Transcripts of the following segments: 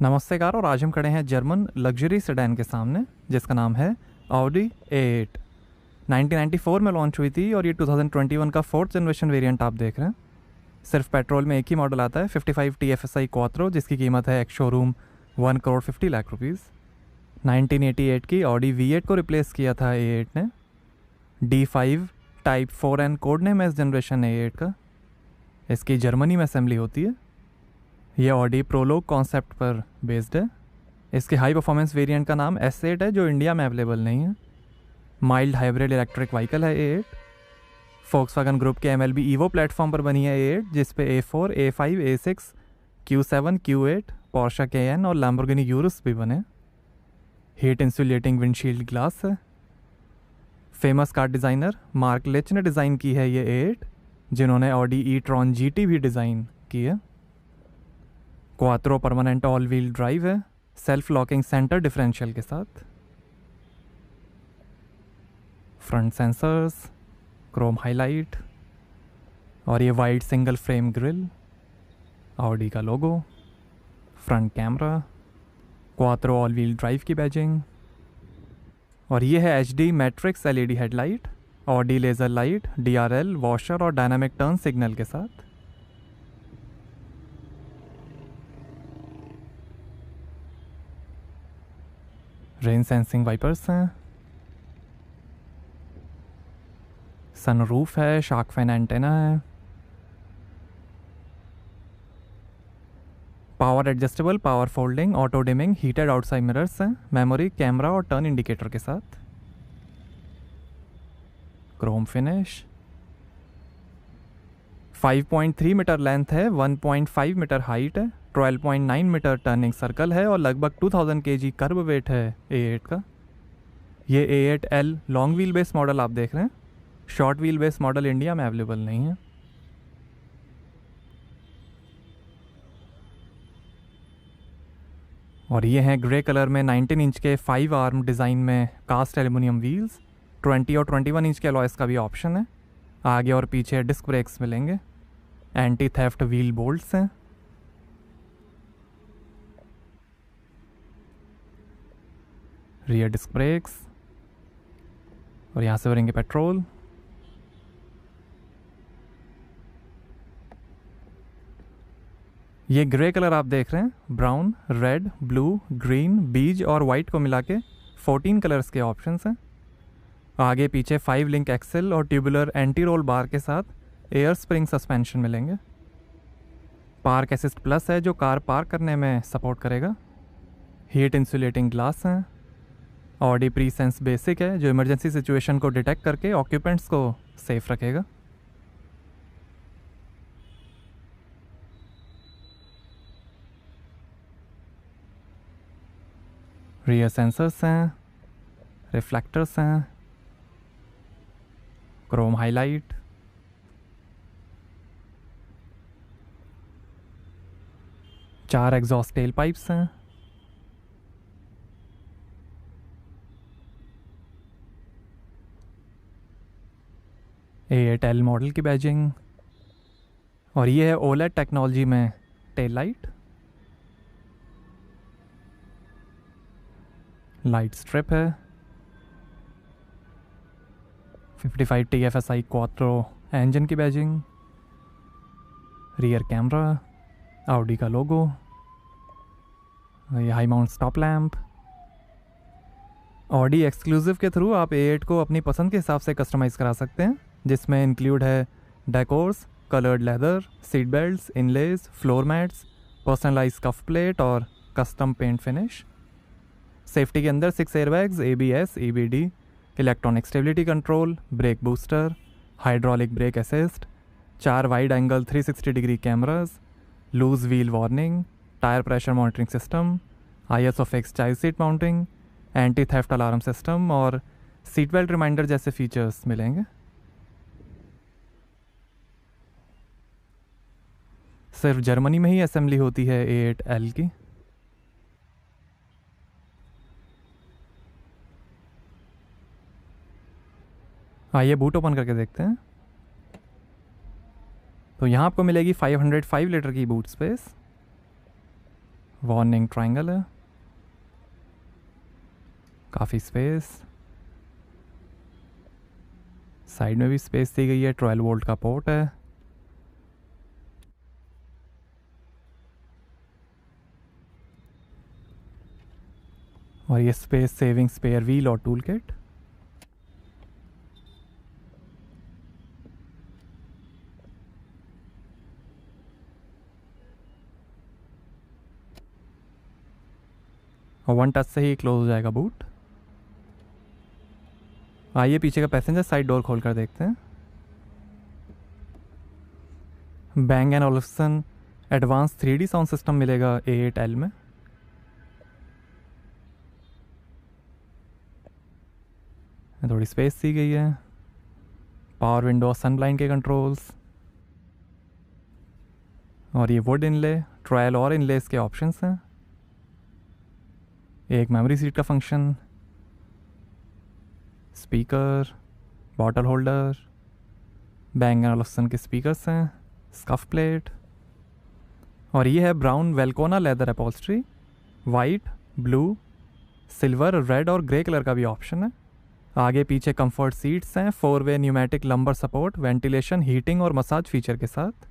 नमस्ते कार। और आज हम खड़े हैं जर्मन लग्जरी सेडान के सामने जिसका नाम है ऑडी A8। 1994 में लॉन्च हुई थी और ये 2021 का फोर्थ जनरेशन वेरिएंट आप देख रहे हैं। सिर्फ पेट्रोल में एक ही मॉडल आता है 55 TFSI क्वात्रो, जिसकी कीमत है एक्स शोरूम 1,50,00,000 रुपीज़। 1988 की ऑडी V8 को रिप्लेस किया था A8 ने। D5 type 4N code name है इस जनरेशन A8 का। इसकी जर्मनी में असेंबली होती है। ये ऑडी प्रोलोग कॉन्सेप्ट पर बेस्ड है। इसके हाई परफॉर्मेंस वेरिएंट का नाम S8 है, जो इंडिया में अवेलेबल नहीं है। माइल्ड हाइब्रिड इलेक्ट्रिक व्हीकल है A8। फोक्सवैगन ग्रुप के MLB ईवो प्लेटफॉर्म पर बनी है A8, जिस पे A4, A5, A6, Q7, Q8, Portia Cayenne और लैम्बोर्गिनी यूरुस भी बने। हीट इंसुलेटिंग विंडशील्ड ग्लास है। फेमस कार डिज़ाइनर मार्क लिच ने डिज़ाइन की है ये A8, जिन्होंने ऑडी e-tron GT भी डिज़ाइन की है। Quattro permanent all wheel drive है, सेल्फ लॉकिंग सेंटर डिफरेंशियल के साथ। फ्रंट सेंसर्स, क्रोम हाईलाइट और ये wide single frame grille, Audi का logo, front camera, quattro all wheel drive की बैजिंग और ये है HD matrix LED headlight, Audi laser light, DRL, washer और डायनामिक टर्न सिग्नल के साथ। रेन सेंसिंग वाइपर्स हैं, सनरूफ है, शार्क फैन एंटेना है, power adjustable, power folding, auto dimming, heated outside mirrors हैं, मेमोरी, कैमरा और टर्न इंडिकेटर के साथ। क्रोम फिनिश, 5.3 मीटर लेंथ है, 1.5 मीटर हाइट है, 12.9 मीटर टर्निंग सर्कल है और लगभग 2000 kg कर्ब वेट है A8 का। ये A8L long wheel base model आप देख रहे हैं। Short wheel base model India में अवेलेबल नहीं है। और ये हैं ग्रे कलर में 19 इंच के 5 आर्म डिज़ाइन में कास्ट एल्युमिनियम व्हील्स। 20 और 21 इंच के अलॉयस का भी ऑप्शन है। आगे और पीछे डिस्क ब्रेक्स मिलेंगे। एंटी थेफ्ट व्हील बोल्ट्स हैं। रियर डिस्क ब्रेक्स और यहाँ से भरेंगे पेट्रोल। ये ग्रे कलर आप देख रहे हैं, ब्राउन, रेड, ब्लू, ग्रीन, बीज और वाइट को मिला के 14 कलर्स के ऑप्शंस हैं। आगे पीछे 5 लिंक एक्सेल और ट्यूबुलर एंटी रोल बार के साथ एयर स्प्रिंग सस्पेंशन मिलेंगे। पार्क असिस्ट प्लस है, जो कार पार्क करने में सपोर्ट करेगा। हीट इंसुलेटिंग ग्लास हैं। ऑडी प्री सेंस बेसिक है, जो इमरजेंसी सिचुएशन को डिटेक्ट करके ऑक्यूपेंट्स को सेफ रखेगा। रियर सेंसर्स हैं, रिफ्लेक्टर्स हैं, क्रोम हाईलाइट, चार एग्जॉस्ट टेल पाइप्स हैं। A8L मॉडल की बैजिंग और ये है OLED टेक्नोलॉजी में टेल लाइट। लाइट स्ट्रिप है। 55 TFSI क्वात्रो इंजन की बैजिंग। रियर कैमरा, ऑडी का लोगो, ये high mount stop lamp. Audi exclusive के थ्रू आप A8 को अपनी पसंद के हिसाब से कस्टमाइज़ करा सकते हैं, जिसमें इंक्लूड है decors, coloured leather, seat belts, inlays, floor mats, personalise scuff plate और कस्टम पेंट फिनिश। सेफ्टी के अंदर 6 airbags, ABS, EBD, electronic stability control, brake booster, hydraulic brake assist, 4 wide angle 360 degree cameras, loose wheel warning, tyre pressure monitoring system, ISO fix child seat mounting, anti theft alarm system और seat belt reminder जैसे features मिलेंगे। सिर्फ Germany में ही assembly होती है A8L की। आइए boot open करके देखते हैं। तो यहाँ आपको मिलेगी 505 लीटर की बूट स्पेस वार्निंग ट्रायंगल है, काफ़ी स्पेस, साइड में भी स्पेस दी गई है, 12 वोल्ट का पोर्ट है। और ये स्पेस सेविंग स्पेयर व्हील और टूल किट। और 1 टच से ही क्लोज हो जाएगा बूट। आइए पीछे का पैसेंजर साइड डोर खोल कर देखते हैं। Bang and Olufsen advance 3D sound system मिलेगा A8L में। थोड़ी स्पेस दी गई है, पावर विंडो, सन ब्लाइंड के कंट्रोल्स, और ये वुड इनले, ट्रायल और इनलेस के ऑप्शंस हैं। एक मेमोरी सीट का function, speaker, bottle holder, Bang and Olufsen के स्पीकर्स हैं, स्कफ प्लेट, और ये है brown Valcona leather upholstery. White, blue, silver, red और ग्रे कलर का भी ऑप्शन है। आगे पीछे कंफर्ट सीट्स हैं, 4-वे pneumatic lumbar support, ventilation, heating और मसाज फीचर के साथ।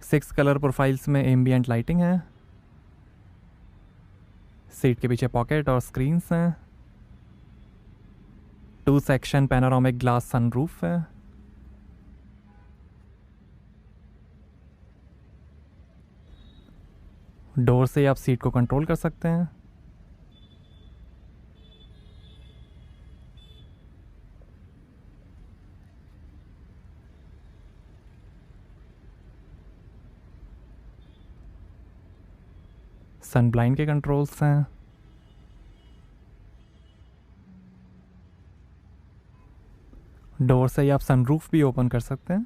6 कलर प्रोफाइल्स में एम्बियंट लाइटिंग है। सीट के पीछे पॉकेट और स्क्रीन्स हैं। 2 सेक्शन पैनोरामिक ग्लास सनरूफ है। डोर से आप सीट को कंट्रोल कर सकते हैं। सन ब्लाइंड के कंट्रोल्स हैं। डोर से ही आप सनरूफ भी ओपन कर सकते हैं।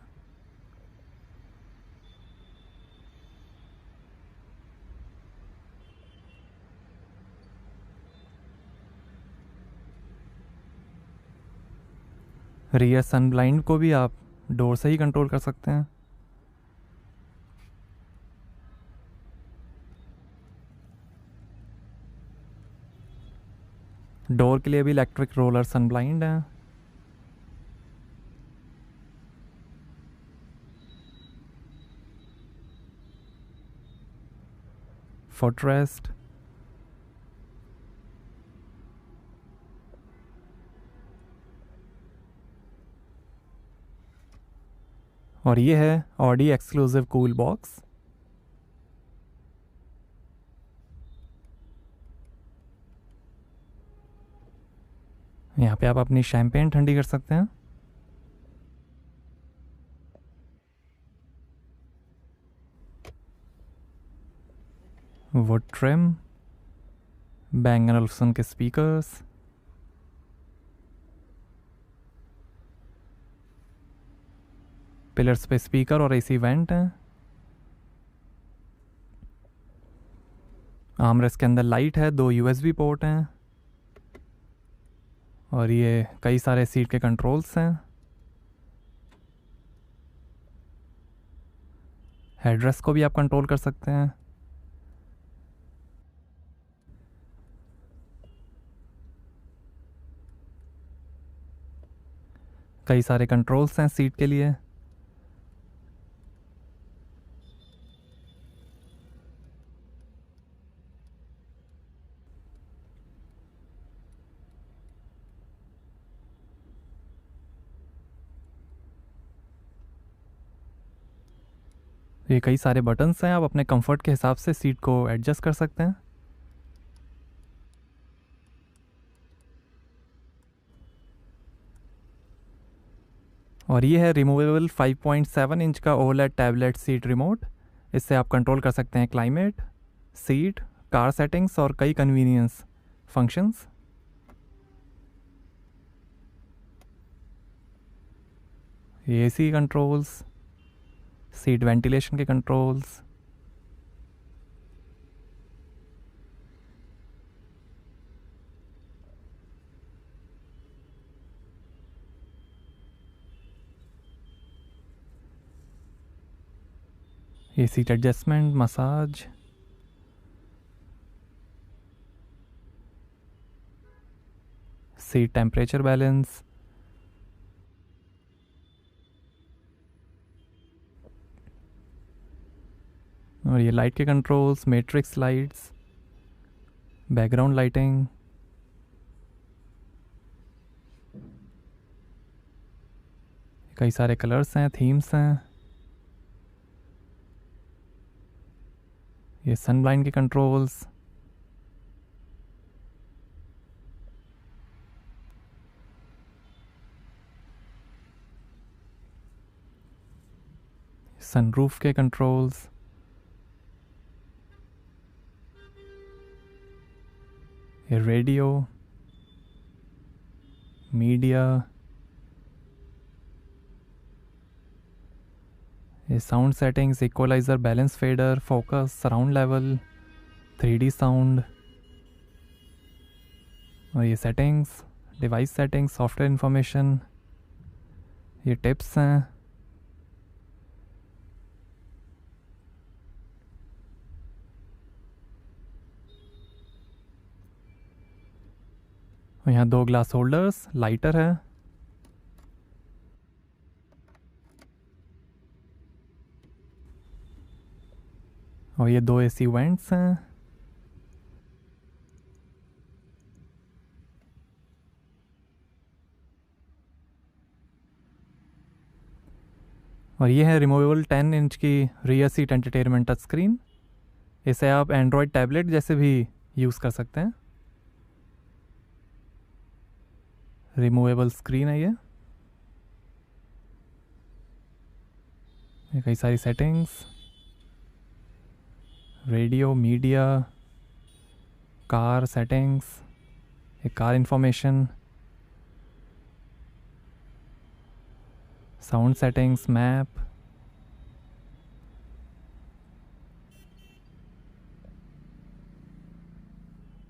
रियर सन ब्लाइंड को भी आप डोर से ही कंट्रोल कर सकते हैं। डोर के लिए भी इलेक्ट्रिक रोलर सन ब्लाइंड है। फुटरेस्ट, और ये है ऑडी एक्सक्लूसिव कूल बॉक्स। यहाँ पे आप अपनी शैम्पेन ठंडी कर सकते हैं। Would trim, bang and Olufsen के स्पीकर्स, पिलर्स पे स्पीकर और AC वेंट हैं। आर्मरेस्ट के अंदर लाइट है, 2 USB पोर्ट हैं, और ये कई सारे सीट के कंट्रोल्स हैं। हेडरेस्ट को भी आप कंट्रोल कर सकते हैं। कई सारे कंट्रोल्स हैं सीट के लिए। ये कई सारे बटन्स हैं, आप अपने कंफर्ट के हिसाब से सीट को एडजस्ट कर सकते हैं। और ये है रिमूवेबल 5.7 इंच का OLED टैबलेट सीट रिमोट। इससे आप कंट्रोल कर सकते हैं क्लाइमेट, सीट, कार सेटिंग्स और कई कन्वीनियंस फंक्शंस। ये AC कंट्रोल्स, सीट वेंटिलेशन के कंट्रोल्स, ये seat adjustment, massage, seat temperature balance, और ये लाइट के controls, matrix lights, background lighting, कई सारे कलर्स हैं, थीम्स हैं। ये सन ब्लाइंड के कंट्रोल्स, सनरूफ के कंट्रोल्स, ये रेडियो, मीडिया, ये sound settings, equaliser, balance fader, focus, surround level, 3D sound, और ये settings, device settings, software information, ये टिप्स हैं। और यहाँ 2 ग्लास होल्डर्स, लाइटर है, और ये 2 AC वेंट्स हैं। और ये है रिमूवेबल 10 इंच की rear seat entertainment touch screen. इसे आप एंड्रॉयड टैबलेट जैसे भी यूज़ कर सकते हैं। रिमूवेबल स्क्रीन है ये कई सारी settings, radio, media, car settings, एक car information, sound settings, map,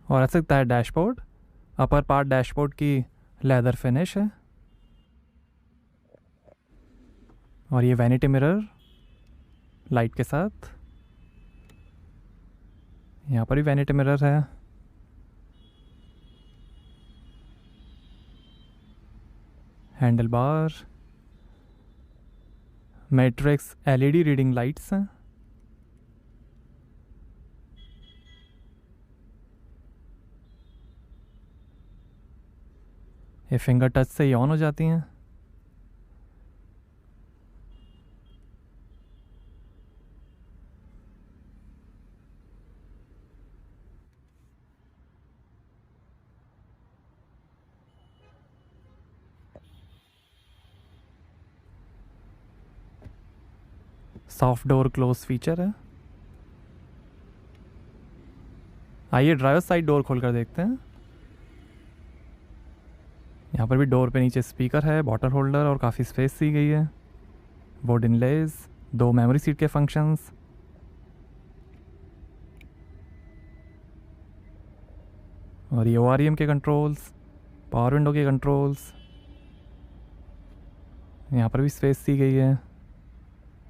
और आ सकता है डैशबोर्ड। अपर पार्ट डैशबोर्ड की लेदर फिनिश है, और ये वैनिटी मिरर लाइट के साथ, यहाँ पर भी वैनिटी मिरर है। Handle bar, matrix LED reading lights हैं, ये फिंगर टच से ही ऑन हो जाती हैं। सॉफ्ट डोर क्लोज फीचर है। आइए ड्राइवर साइड डोर खोलकर देखते हैं। यहाँ पर भी डोर पे नीचे स्पीकर है, बॉटल होल्डर, और काफ़ी स्पेस दी गई है। वुड इनलेज, 2 मेमोरी सीट के फंक्शंस, और ये ORM के कंट्रोल्स, पावर विंडो के कंट्रोल्स, यहाँ पर भी स्पेस दी गई है।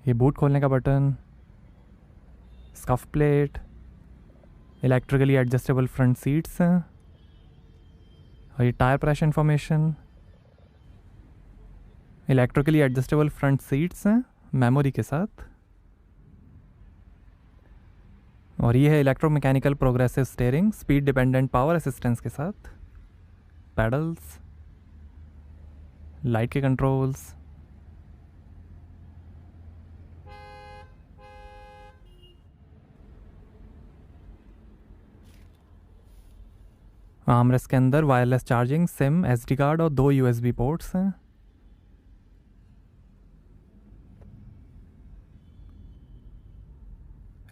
ये बूट खोलने का button, scuff plate, electrically adjustable front seats हैं, और ये tyre pressure information, electrically adjustable front seats हैं मेमोरी के साथ, और ये है electromechanical progressive steering speed dependent power assistance के साथ, पैडल्स, लाइट के कंट्रोल्स, आर्मरेस्ट के अंदर wireless charging, SIM, SD card और 2 USB पोर्ट्स हैं।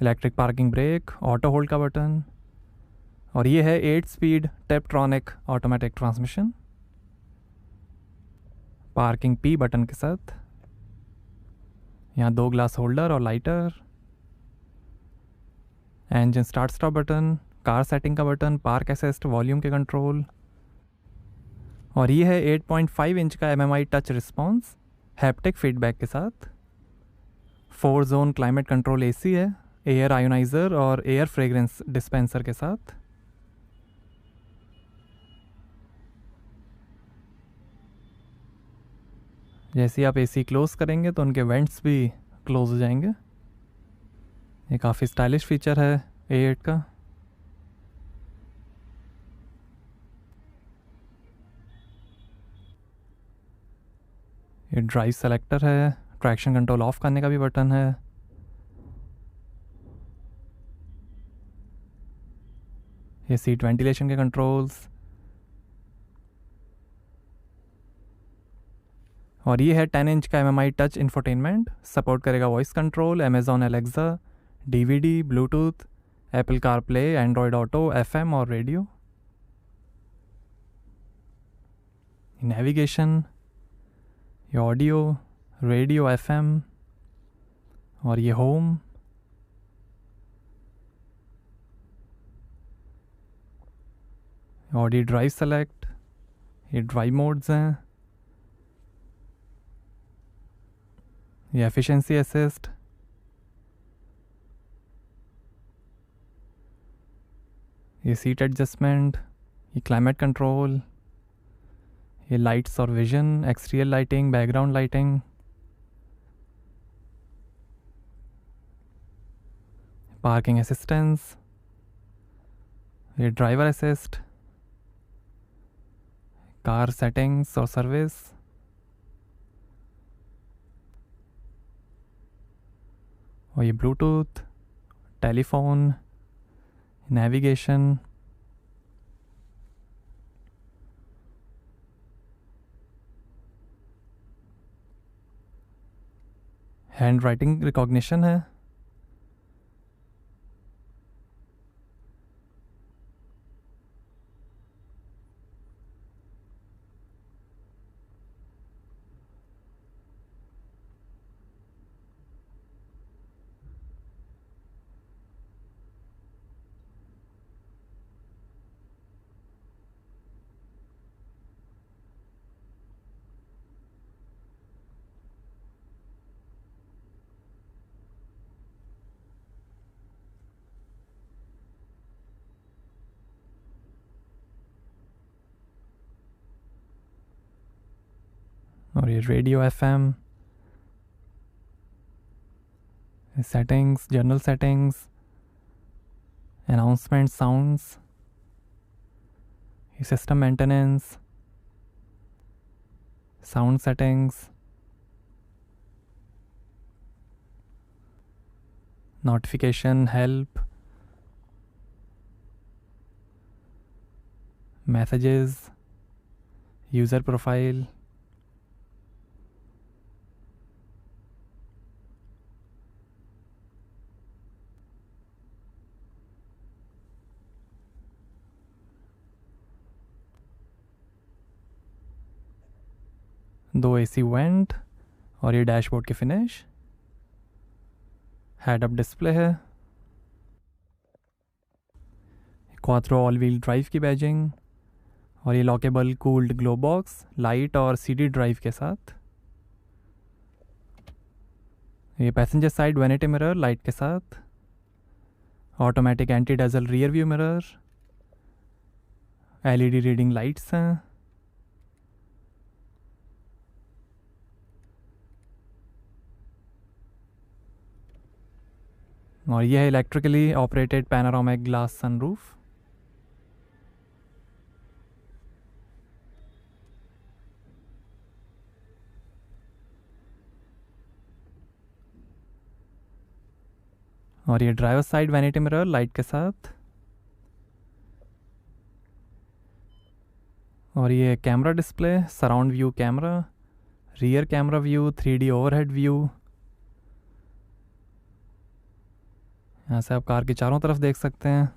Electric parking brake, auto hold का बटन, और ये है 8 speed टेपट्रॉनिक automatic transmission, parking P button के साथ। यहाँ 2 ग्लास होल्डर और lighter, engine start stop button, car setting का बटन, पार्क असिस्ट, वॉल्यूम के कंट्रोल, और ये है 8.5 इंच का MMI touch response haptic feedback के साथ। 4 जोन क्लाइमेट कंट्रोल AC है, एयर आयोनाइज़र और एयर फ्रेग्रेंस डिस्पेंसर के साथ। जैसे ही आप एसी क्लोज करेंगे तो उनके वेंट्स भी क्लोज हो जाएंगे। ये काफ़ी स्टाइलिश फीचर है A8 का। ये ड्राइव सेलेक्टर है, ट्रैक्शन कंट्रोल ऑफ करने का भी बटन है। ये सीट वेंटिलेशन के कंट्रोल्स, और ये है 10 इंच का MMI टच इंफोटेनमेंट। सपोर्ट करेगा voice control, Amazon Alexa, DVD, Bluetooth, Apple CarPlay, Android auto, FM और रेडियो। नेविगेशन, ये ऑडियो, रेडियो, FM और ये होम। ऑडी ड्राइव सेलेक्ट, ये ड्राइव मोड्स हैं। ये एफिशिएंसी असिस्ट, ये सीट एडजस्टमेंट, ये क्लाइमेट कंट्रोल, ये लाइट्स और vision, exterior lighting, background lighting, parking assistance, ये ड्राइवर असिस्ट, कार सेटिंग्स और सर्विस, और ये Bluetooth, telephone, navigation, hand writing recognition है। और ये radio, FM, settings, general settings, announcement sounds, ये system maintenance, sound settings, notification, help, messages, user profile, दो AC vent, और ये डैशबोर्ड की फिनिश। हेड अप डिस्प्ले है, क्वात्रो ऑल व्हील ड्राइव की बैजिंग, और ये lockable cooled glove box, light और CD ड्राइव के साथ। ये passenger side vanity mirror light के साथ, automatic anti dazzle rear view mirror, LED reading lights हैं, और यह है electrically operated panoramic glass sunroof. और ये driver side vanity mirror light के साथ, और ये camera display, surround view camera, rear camera view, 3D overhead view. यहाँ से आप कार की चारों तरफ देख सकते हैं।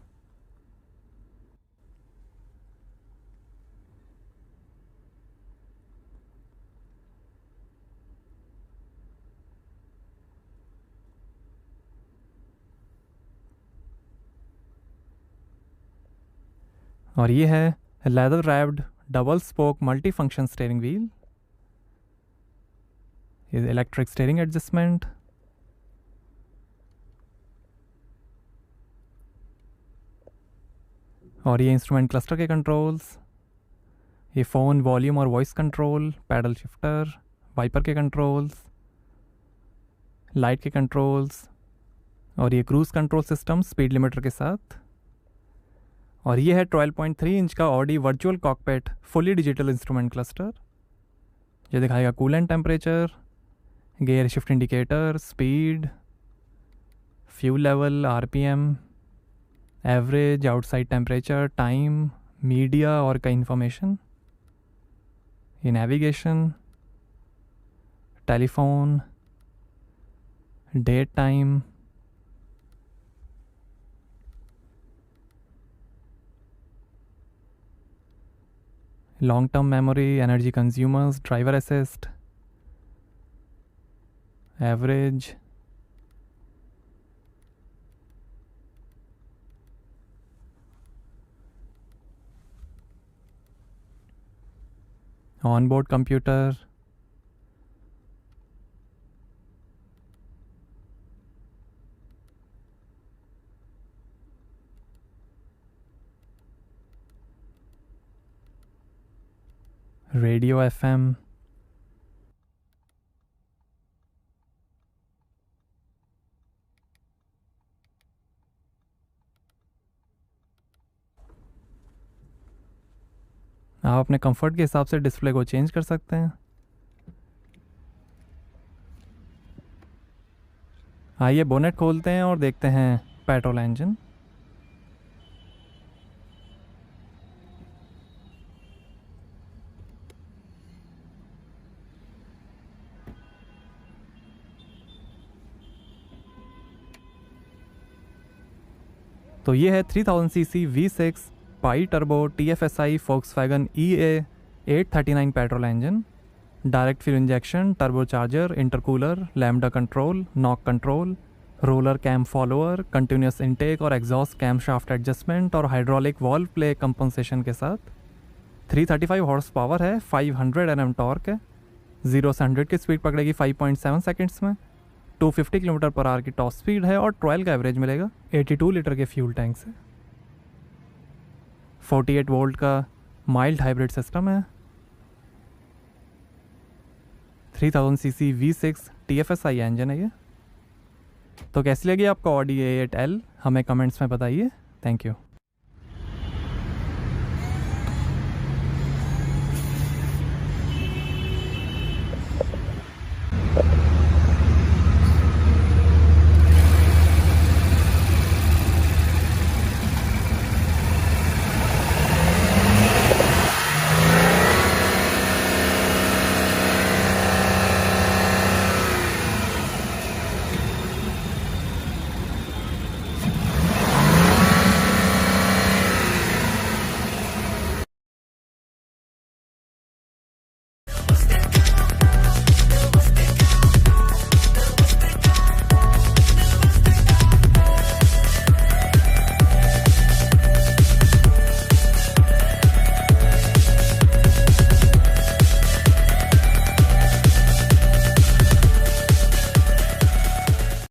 और ये है leather wrapped double spoke multi function steering wheel, ये इलेक्ट्रिक स्टीयरिंग एडजस्टमेंट, और ये इंस्ट्रूमेंट क्लस्टर के कंट्रोल्स, ये फ़ोन वॉल्यूम और voice control, paddle shifter, wiper के कंट्रोल्स, लाइट के कंट्रोल्स, और ये cruise control system speed limiter के साथ। और ये है 12.3 इंच का Audi virtual cockpit fully digital instrument cluster, जो दिखाएगा coolant temperature, gear shift indicator, speed, fuel level, RPM, average, outside temperature, time, media और कई इन्फॉर्मेशन। ये navigation, telephone, date time, long term memory, energy consumers, driver assist, average, on board computer, radio FM, आप अपने comfort के हिसाब से display को change कर सकते हैं। आइए बोनेट खोलते हैं और देखते हैं पेट्रोल इंजन। तो ये है 3000 सीसी V6 पाई turbo TFSI Volkswagen EA839 petrol engine, direct fuel injection, turbo charger, intercooler, lambda control, knock control, roller cam follower, continuous intake और एग्जॉस्ट कैम शाफ्ट एडजस्टमेंट और हाइड्रोलिक वॉल्व प्ले कंपनसेशन के साथ। 335 horse power है, 500 Nm torque है, 0 से 100 की speed पकड़ेगी 5.7 seconds में, 250 kilometre per hour की टॉप स्पीड है और 12 का एवरेज मिलेगा 82 लीटर के फ्यूल टैंक से। 48 वोल्ट का माइल्ड हाइब्रिड सिस्टम है। 3000 सीसी V6 TFSI इंजन है ये। तो कैसी लगी आपको ऑडी A8L, हमें कमेंट्स में बताइए। Thank you.